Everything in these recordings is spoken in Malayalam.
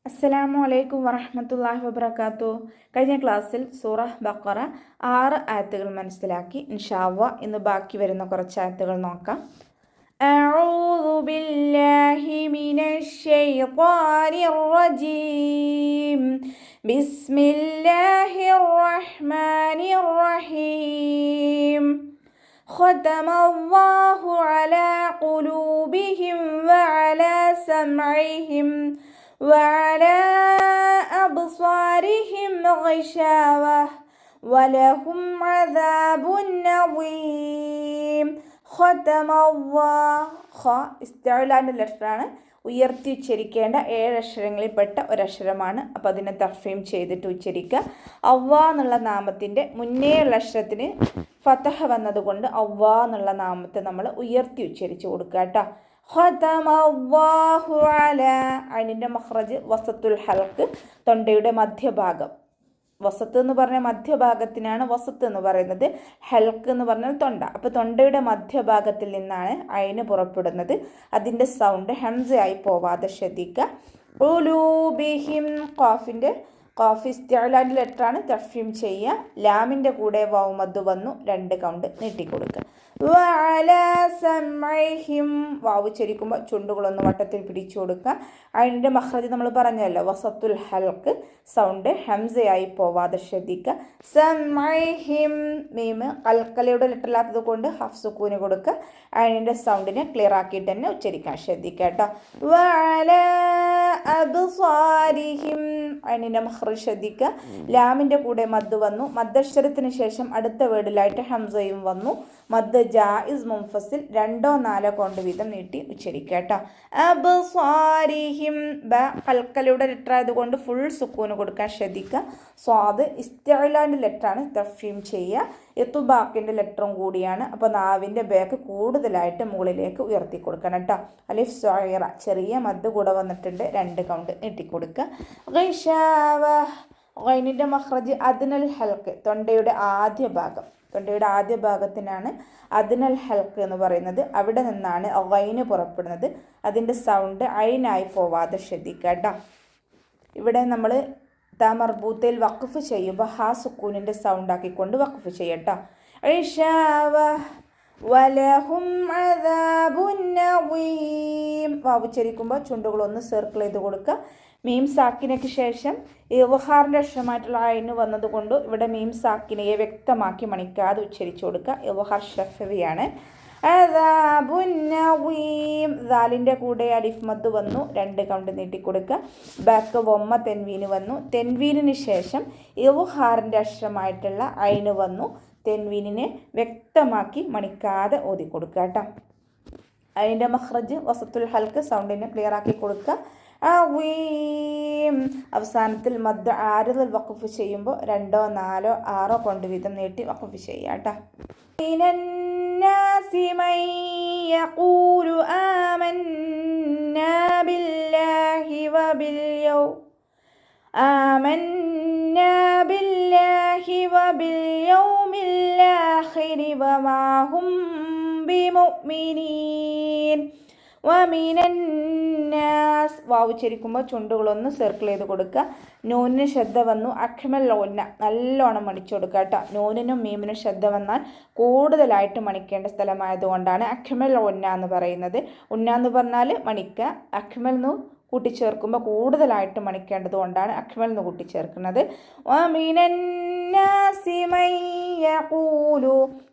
അസ്സലാമു അലൈക്കും വറഹ്മത്തുള്ളാഹി വബറകാതുഹു. കഴിഞ്ഞ ക്ലാസ്സിൽ സൂറ ബഖറ 6 ആയത്തുകൾ മനസ്സിലാക്കി. ഇൻഷാ അല്ലാഹ് ഇന്ന് ബാക്കി വരുന്ന കുറച്ച് ആയത്തുകൾ നോക്കാം. അഊദു ബില്ലാഹി മിനശ് ശൈത്വാനിർ റജീം. ബിസ്മില്ലാഹിർ റഹ്മാനിർ റഹീം. ഖതമല്ലാഹു അലാ ഖുലൂബിഹിം വഅലാ സമഇഹിം وعلى أبصارهم غشاوة ولهم عذاب عظيم. ختم الله. ഇസ്തിഅലാന്റെ ലെറ്ററാണ്, ഉയർത്തി ഉച്ചരിക്കേണ്ട 7 അക്ഷരങ്ങളിൽപ്പെട്ട ഒരക്ഷരമാണ്. അപ്പോൾ അതിനെ തർഫീം ചെയ്തിട്ട് ഉച്ചരിക്കുക. അവ്വാ എന്നുള്ള നാമത്തിൻ്റെ മുന്നേയുള്ള അക്ഷരത്തിന് ഫതഹ വന്നതുകൊണ്ട് അവ്വാ എന്നുള്ള നാമത്തെ നമ്മൾ ഉയർത്തി ഉച്ചരിച്ച് കൊടുക്കുക കേട്ടോ. ഖതമല്ലാഹു അലാ. അതിൻ്റെ മഖ്റജ് വസത്തുൽ ഹൽക്ക്, തൊണ്ടയുടെ മധ്യഭാഗം. വസത്ത് എന്ന് പറഞ്ഞാൽ മധ്യഭാഗത്തിനാണ് വസത്ത് എന്ന് പറയുന്നത്. ഹൽക്ക് എന്ന് പറഞ്ഞാൽ തൊണ്ട. അപ്പോൾ തൊണ്ടയുടെ മധ്യഭാഗത്തിൽ നിന്നാണ് അയിന് പുറപ്പെടുന്നത്. അതിൻ്റെ സൗണ്ട് ഹംസയായി പോവാതെ ശ്രദ്ധിക്കുക. ഖുലൂബിഹിം. ഖാഫ് ഇസ്തിഅലാന്റെ ലെറ്ററാണ്, തർഫീം ചെയ്യുക. ലാമിൻ്റെ കൂടെ വാവ് മദ് വന്നു, 2 കൗണ്ട് നീട്ടിക്കൊടുക്കുക. വഅലാ സമഇഹിം. വാവ് ചരിക്കുമ്പോൾ ചുണ്ടുകളൊന്ന് വട്ടത്തിൽ പിടിച്ചു കൊടുക്കുക. അതിൻ്റെ മഖ്റജ് നമ്മൾ പറഞ്ഞല്ലോ, വസത്തുൽ ഹൽക്ക്, സൗണ്ട് ഹംസയായി പോവാതെ ശ്രദ്ധിക്കുക. സമഇഹിം. മീം കൽക്കലയുടെ ലെറ്ററില്ലാത്തത് കൊണ്ട് ഹാഫ് സുക്കൂന് കൊടുക്കുക. അതിൻ്റെ സൗണ്ടിനെ ക്ലിയർ ആക്കിയിട്ട് തന്നെ ഉച്ചരിക്കാൻ ശ്രദ്ധിക്കുക കേട്ടോ. വഅലാ അബ്സാരിഹിം. അതിൻ്റെ മഖ്റജ് ശ്രദ്ധിക്കുക. ലാമിൻ്റെ കൂടെ മദ് വന്നു, മദ്ദക്ഷരത്തിന് ശേഷം അടുത്ത വേർഡിലായിട്ട് ഹംസയും വന്നു. മദ് ജായിസ് മുൻഫസിൽ 2 or 4 കൊണ്ട് വീതം നീട്ടി ഉച്ചരിക്കുക കേട്ടോ. അബ്സാരിഹിം. ബ കൽക്കലയുടെ ലെറ്റർ ആയതുകൊണ്ട് ഫുൾ സുക്കൂന് കൊടുക്കാൻ ശ്രദ്ധിക്കുക. സ്വാദ് ഇസ്തിഅലാന്റെ ലെറ്ററാണ്, തർഫീം ചെയ്യുക. ഇത്ബാഖിൻ്റെ ലെറ്ററും കൂടിയാണ്. അപ്പോൾ നാവിൻ്റെ ബാക്ക് കൂടുതലായിട്ട് മുകളിലേക്ക് ഉയർത്തി കൊടുക്കണം കേട്ടോ. അലിഫ് സ്വൈറ, ചെറിയ മദ് കൂടെ വന്നിട്ടുണ്ട്, 2 കൗണ്ട് നീട്ടിക്കൊടുക്കുക. ഗൈഷാവ. ഗൈനിൻ്റെ മഖ്റജ് അദ്നൽ ഹൽക്ക്, തൊണ്ടയുടെ ആദ്യ ഭാഗം. തൊണ്ടയുടെ ആദ്യ ഭാഗത്തിനാണ് അദ്നൽ ഹൽക്ക് എന്ന് പറയുന്നത്. അവിടെ നിന്നാണ് ഗൈന് പുറപ്പെടുന്നത്. അതിൻ്റെ സൗണ്ട് ഐനായി പോവാതെ ശ്രദ്ധിക്കുക കേട്ടോ. ഇവിടെ നമ്മൾ മർബൂത്തയിൽ വഖഫ് ചെയ്യുമ്പോൾ ഹാ സുക്കൂനിൻ്റെ സൗണ്ട് ആക്കിക്കൊണ്ട് വഖഫ് ചെയ്യട്ടോ. ഇഷാവ വലഹും അദാബുൻ അദീം. വാവ് ഉച്ചരിക്കുമ്പോൾ ചുണ്ടുകളൊന്ന് സർക്കിൾ ചെയ്ത് കൊടുക്കുക. മീം സാക്കിനയ്ക്ക് ശേഷം ഇൽഹാറിൻ്റെ അക്ഷരമായിട്ടുള്ള അയിന് വന്നതുകൊണ്ട് ഇവിടെ മീം സാക്കിനയെ വ്യക്തമാക്കി മണിക്കാതെ ഉച്ചരിച്ചു കൊടുക്കുക. ഇൽഹാർ ഷഫവിയാണ്. അദാബുൻ അദീം. ദാലിൻ്റെ കൂടെ അലിഫ് മദ് വന്നു, 2 കൗണ്ട് നീട്ടിക്കൊടുക്കുക. ബാക്ക് വൊമ്മ തെൻവീന് വന്നു. തെൻവീനിന് ശേഷം ഇൽഹാറിൻ്റെ അക്ഷരമായിട്ടുള്ള അയിന് വന്നു. തെൻവീനിനെ വ്യക്തമാക്കി മണിക്കാതെ ഓതി കൊടുക്കുക കേട്ടോ. അതിൻ്റെ മഖ്റജ് വസത്തുൽ ഹൽക്ക്, സൗണ്ടിനെ ക്ലിയർ ആക്കി കൊടുക്കുക. അവസാനത്തിൽ മദ് ആരിദൽ വഖഫ് ചെയ്യുമ്പോൾ 2 or 4 or 6 കൊണ്ട് വീതം നീട്ടി വഖഫ് ചെയ്യുക കേട്ടോ. മിനന്നാസി മൻ യഖൂലു ആമന്നാ ബില്ലാഹി വബിൽ യൗമിൽ വമാ ഹും ബിമുഅ്മിനീൻ. വമിനന്നാസ്. വാവ് ചരിക്കുമ്പോൾ ചുണ്ടുകളൊന്ന് സർക്കിൾ ചെയ്ത് കൊടുക്കുക. നൂനിന് ശ്രദ്ധ വന്നു, അഖ്മൽ ഒന്ന നല്ലോണം മണിച്ചു കൊടുക്കുക കേട്ടോ. നൂനിനും മീമിനും ശ്രദ്ധ വന്നാൽ കൂടുതലായിട്ട് മണിക്കേണ്ട സ്ഥലമായതുകൊണ്ടാണ് അഖ്മൽ ഒന്ന എന്ന് പറയുന്നത്. ഉന്ന എന്ന് പറഞ്ഞാൽ മണിക്കുക, അഖ്മൽ എന്ന് കൂട്ടിച്ചേർക്കുമ്പോൾ കൂടുതലായിട്ട് മണിക്കേണ്ടത് കൊണ്ടാണ് അഖ്മൽ എന്ന് കൂട്ടിച്ചേർക്കുന്നത്.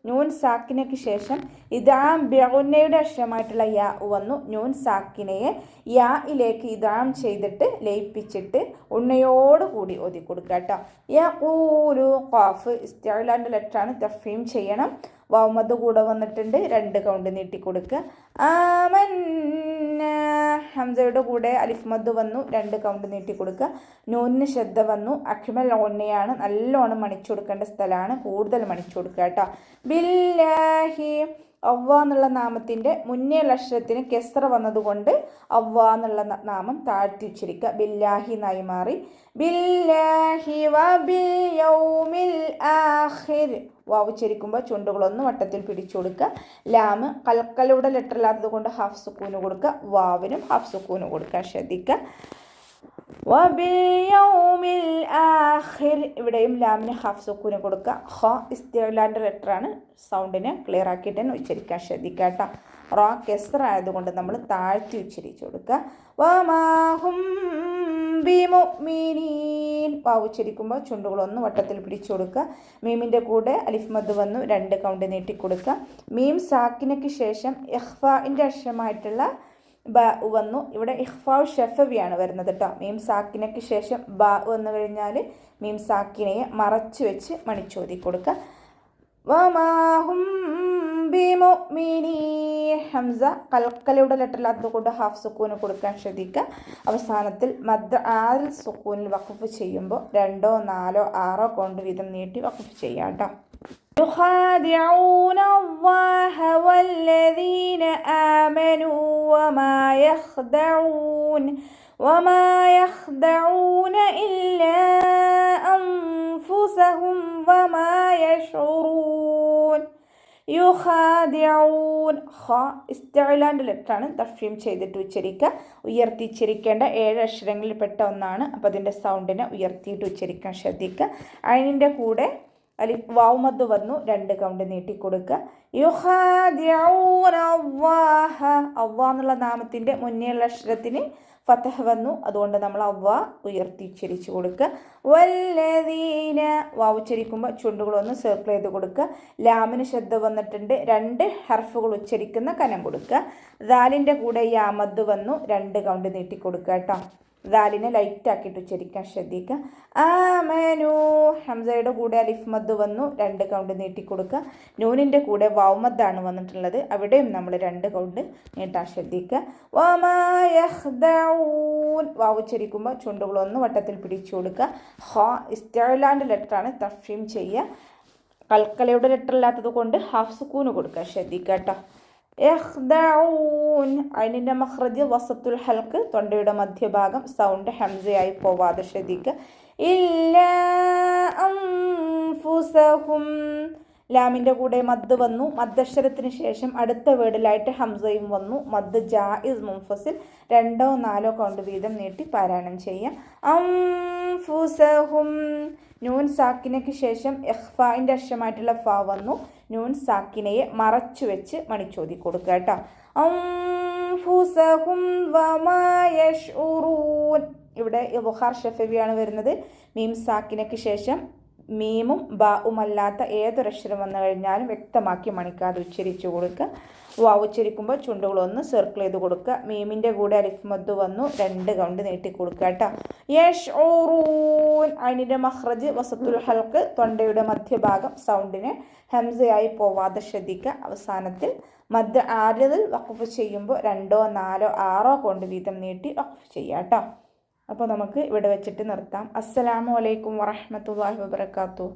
നൂൻ സാക്കിനയ്ക്ക് ശേഷം ഇദാം ബിഉന്നയുടെ അക്ഷരമായിട്ടുള്ള യാ വന്നു. നൂൻ സാക്കിനയെ യായിലേക്ക് ഇദാം ചെയ്തിട്ട് ലയിപ്പിച്ചിട്ട് ഉണ്ണയോട് കൂടി ഓതി കൊടുക്കുക കേട്ടോ. യഖൂലു. ഖാഫ് ഇസ്തിഅലാന്റെ ലെറ്ററാണ്, തർഫീം ചെയ്യണം. വാവ് മദ് കൂടെ വന്നിട്ടുണ്ട്, 2 കൗണ്ട് നീട്ടിക്കൊടുക്കുക. ആമന്ന. ഹംസയുടെ കൂടെ അലിഫ് മദ് വന്നു, 2 കൗണ്ട് നീട്ടിക്കൊടുക്കുക. നൂനിന് ശ്രദ്ധ വന്നു, അഖ്മൽ ഓണ്ണയാണ്, നല്ലോണം മണിച്ചു കൊടുക്കേണ്ട സ്ഥലമാണ്, കൂടുതൽ മണിച്ചു കൊടുക്കുക കേട്ടോ. ബില്ലാഹി. അവ്വ എന്നുള്ള നാമത്തിൻ്റെ മുന്നേയുള്ള അക്ഷരത്തിന് കെസ്റ വന്നതുകൊണ്ട് അവ്വ എന്നുള്ള നാമം താഴ്ത്തി ഉച്ചരിക്കുക. ബില്ലാഹി എന്നായി മാറി. ബില്ലാഹി വബിൽ യൗമിൽ ആഖിർ. വാവ് ഉച്ചരിക്കുമ്പോൾ ചുണ്ടുകളൊന്ന് വട്ടത്തിൽ പിടിച്ചു കൊടുക്കുക. ലാം കൽക്കലയുടെ ലെറ്ററില്ലാത്തത് കൊണ്ട് ഹാഫ് സുക്കൂന് കൊടുക്കുക. വാവിനും ഹാഫ് സുക്കൂന് കൊടുക്കാൻ ശ്രദ്ധിക്കുക. വബിൽയൗമിൽ ആഖിർ ഇവിടെയും ലാമിന് ഹാഫ് സുക്കൂന് കൊടുക്കുക. ഹ ഇസ്തിഅലാൻ്റെ ലെറ്ററാണ്. സൗണ്ടിനെ ക്ലിയർ ആക്കിയിട്ട് തന്നെ ഉച്ചരിക്കാൻ ശ്രദ്ധിക്കുക കേട്ടോ. റ കെസ്റ ആയതുകൊണ്ട് നമ്മൾ താഴ്ത്തി ഉച്ചരിച്ചു കൊടുക്കുക. വമാഹും ബിമുഅ്മിനീൻ വാവ് ഉച്ചരിക്കുമ്പോൾ ചുണ്ടുകളൊന്ന് വട്ടത്തിൽ പിടിച്ചു കൊടുക്കുക. മീമിൻ്റെ കൂടെ അലിഫ് മദ് വന്നു 2 കൗണ്ട് നീട്ടി കൊടുക്കുക. മീം സാക്കിനയ്ക്ക് ശേഷം ഇഖ്ഫാഇൻ്റെ അക്ഷരമായിട്ടുള്ള ബ വന്നു. ഇവിടെ ഇഖ്ഫാഉ ഷഫവിയാണ് വരുന്നത് കേട്ടോ. മീം സാക്കിനയ്ക്ക് ശേഷം ബ വന്നു കഴിഞ്ഞാൽ മീം സാക്കിനയെ മറച്ചു വെച്ച് മണിച്ചോതി കൊടുക്കുക. വമാഹും ബിമുഅ്മിനീൻ ഹംസ കൽക്കലയുടെ ലെറ്ററിലാത്തത് കൊണ്ട് ഹാഫ് സുക്കൂന് കൊടുക്കാൻ ശ്രദ്ധിക്കുക. അവസാനത്തിൽ മദ് ആൽ സുക്കൂനിൽ വഖഫ് ചെയ്യുമ്പോൾ 2, 4, 6 കൊണ്ട് വീതം നീട്ടി വഖഫ് ചെയ്യാം കേട്ടോ. يخادعون الله والذين آمنوا وما يخدعون إلا أنفسهم وما يشعرون. യുഖാദിഊൻ ഖ ഇസ്തിഅലാൻ്റെ ലെറ്ററാണ്. തഫ്ഹീം ചെയ്തിട്ട് ഉച്ചരിക്കുക. ഉയർത്തി ഉച്ചരിക്കേണ്ട 7 അക്ഷരങ്ങളിൽ പെട്ട ഒന്നാണ്. അപ്പോൾ അതിൻ്റെ സൗണ്ടിനെ ഉയർത്തിയിട്ട് ഉച്ചരിക്കാൻ ശ്രദ്ധിക്കുക. ഐനിൻ്റെ കൂടെ അലിഫ് വാവ് മദ് വന്നു 2 കൗണ്ട് നീട്ടി കൊടുക്കുക. യുഖാദിഊന അല്ലാഹ അല്ലാഹ് എന്നുള്ള നാമത്തിൻ്റെ മുന്നേയുള്ള അക്ഷരത്തിന് ഫതഹ് വന്നു. അതുകൊണ്ട് നമ്മൾ അല്ലാഹ് ഉയർത്തി ഉച്ചരിച്ചു കൊടുക്കുക. വല്ലദീന വാവ് ഉച്ചരിക്കുമ്പോൾ ചുണ്ടുകളൊന്ന് സർക്കിൾ ചെയ്ത് കൊടുക്കുക. ലാമിന് ശ്രദ്ധ വന്നിട്ടുണ്ട്. 2 ഹർഫുകൾ ഉച്ചരിക്കുന്ന കനം കൊടുക്കുക. ദാലിൻ്റെ കൂടെ യാ മദ് വന്നു 2 കൗണ്ട് നീട്ടി കൊടുക്കുക കേട്ടോ. ദാലിനെ ലൈറ്റ് ആക്കിയിട്ട് ഉച്ചരിക്കാൻ ശ്രദ്ധിക്കുക. ആമനു ഹംസയുടെ കൂടെ അലിഫ് മദ് വന്നു 2 കൗണ്ട് നീട്ടി കൊടുക്കുക. നൂനിൻ്റെ കൂടെ വാവ് മദ്ദാണ് വന്നിട്ടുള്ളത്. അവിടെയും നമ്മൾ 2 കൗണ്ട് നീട്ടാൻ ശ്രദ്ധിക്കുക. വമാ യഖ്ദഊൻ വാവ് ഉച്ചരിക്കുമ്പോൾ ചുണ്ടുകളൊന്ന് വട്ടത്തിൽ പിടിച്ചു കൊടുക്കുക. ഹ ഇസ്തിഅലാൻ്റെ ലെറ്ററാണ്. തഫ്ഹീം ചെയ്യുക. കൽക്കലയുടെ ലെറ്റർ ഇല്ലാത്തത് കൊണ്ട് ഹാഫ് സുക്കൂന് കൊടുക്കുക ശ്രദ്ധിക്കുക കേട്ടോ. യഖ്ദഊൻ ഐനിൻ്റെ മഖ്റജ് വസത്തുൽ ഹൽക്ക് തൊണ്ടയുടെ മധ്യഭാഗം സൗണ്ട് ഹംസയായി പോവാതെ ശ്രദ്ധിക്കുക. ഇല്ലാ അൻഫുസഹും ലാമിൻ്റെ കൂടെ മദ് വന്നു. മദ്ദക്ഷരത്തിന് ശേഷം അടുത്ത വേർഡിലായിട്ട് ഹംസയും വന്നു. മദ് ജായിസ് മുൻഫസിൽ 2, 4 കൗണ്ട് വീതം നീട്ടി പാരായണം ചെയ്യാം. അൻഫുസഹും നൂൻ സാക്കിനയ്ക്ക് ശേഷം ഇഖ്ഫാഇൻ്റെ അക്ഷരമായിട്ടുള്ള ഫ വന്നു. നൂൻ സാക്കിനയെ മറച്ചു വെച്ച് മണിച്ചോതി കൊടുക്കുക കേട്ടോ. അൻഫുസഹും വമാ യശ്ഉറൂൻ ഇവിടെ ഇദ്ഹാർ ഷഫവിയാണ് വരുന്നത്. മീം സാക്കിനയ്ക്ക് ശേഷം മീമും ബാവുമല്ലാത്ത ഏതൊരക്ഷരം വന്നു കഴിഞ്ഞാലും വ്യക്തമാക്കി മണിക്കാതെ ഉച്ചരിച്ചു കൊടുക്കുക. വാവ് ഉച്ചരിക്കുമ്പോൾ ചുണ്ടുകളൊന്ന് സർക്കിൾ ചെയ്ത് കൊടുക്കുക. മീമിൻ്റെ കൂടെ അലിഫ് മദ് വന്നു 2 കൗണ്ട് നീട്ടി കൊടുക്കുക കേട്ടോ. യശ്ഉറൂൻ ഐനിൻ്റെ മഖ്റജ് വസത്തുൽ ഹൽക്ക് തൊണ്ടയുടെ മധ്യഭാഗം സൗണ്ടിനെ ഹംസയായി പോവാതെ ശ്രദ്ധിക്കുക. അവസാനത്തിൽ മദ് ആരിൽ വഖഫ് ചെയ്യുമ്പോൾ 2, 4, 6 കൊണ്ട് വീതം നീട്ടി വഖഫ് ചെയ്യാം കേട്ടോ. അപ്പോൾ നമുക്ക് ഇവിടെ വെച്ചിട്ട് നിർത്താം. അസ്സലാമു അലൈക്കും വറഹ്മത്തുള്ളാഹി വബറകാതുഹു.